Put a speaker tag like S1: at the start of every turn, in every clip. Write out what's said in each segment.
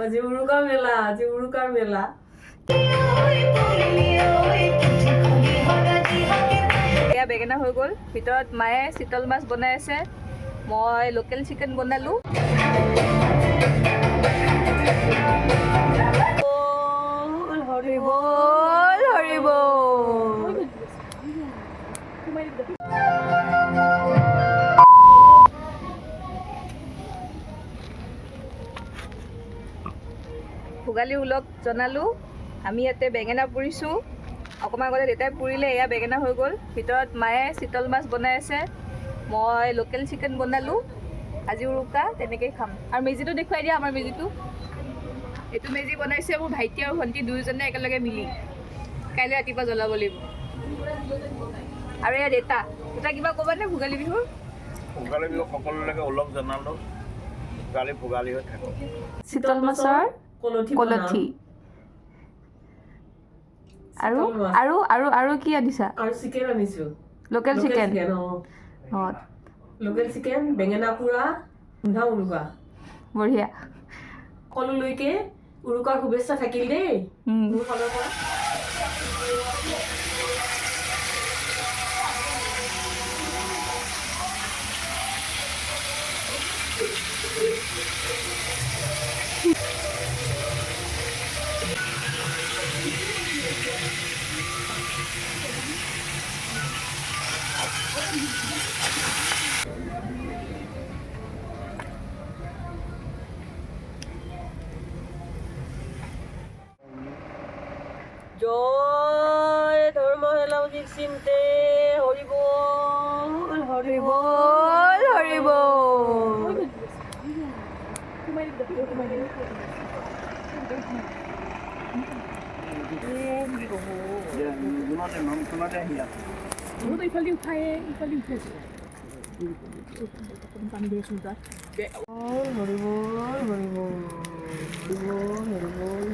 S1: আজি উৰুকাৰ মেলা
S2: এয়া বেঙেনা হৈ গ'ল ভিতৰত মায়ে চিতল মাছ বনাই আছে মই লোকেল চিকেন বনালোঁ হৰি বল হৰি বল ভোগালী ওলগ জনালোঁ আমি ইয়াতে বেঙেনা পুৰিছোঁ অকণমান আগতে দেউতাই পুৰিলে এয়া বেঙেনা হৈ গ'ল ভিতৰত মায়ে চিতল মাছ বনাই আছে মই লোকেল চিকেন বনালোঁ আজি উৰুকা তেনেকেই খাম আৰু মেজিটো দেখুৱাই দিয়া আমাৰ মেজিটো এইটো মেজি বনাইছে মোৰ ভাইটি আৰু ভণ্টি দুয়োজনে একেলগে মিলি কাইলৈ ৰাতিপুৱা জ্বলাব লাগিব আৰু এয়া দেউতা কিবা ক'বানে ভোগালী বিহুৰ
S3: সকলোলৈকে ওলগ জনালোঁ কালি ভোগালী হৈ থাকক
S2: চিতল মাছৰ কলঠি আৰু কি আনিছা
S1: আৰু চিকেন আনিছো
S2: লোকেল চিকেন
S1: লোকেল চিকেন বেঙেনা পোৰা সুন্ধা উৰুকা
S2: বঢ়িয়া
S1: সকলোলৈকে উৰুকাৰ শুভেচ্ছা থাকিল দেই মোৰ ফালৰ পৰা জয় ধৰ্ম হেলাউজিক চিন্তে হৰি বল হৰি বল হৰি বল ইফালে উঠাইছে পানী দিছোঁ তাত হৰি বল হৰি বল হৰি বল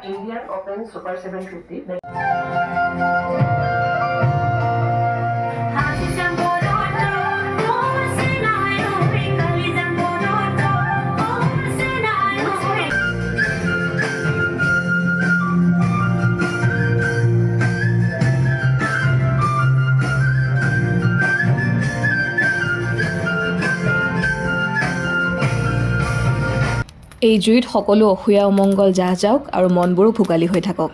S1: Indian Open Super 750
S2: এই জুইত সকলো অসূয়া অমংগল যাহ যাওক আৰু মনবোৰো ভোগালী হৈ থাকক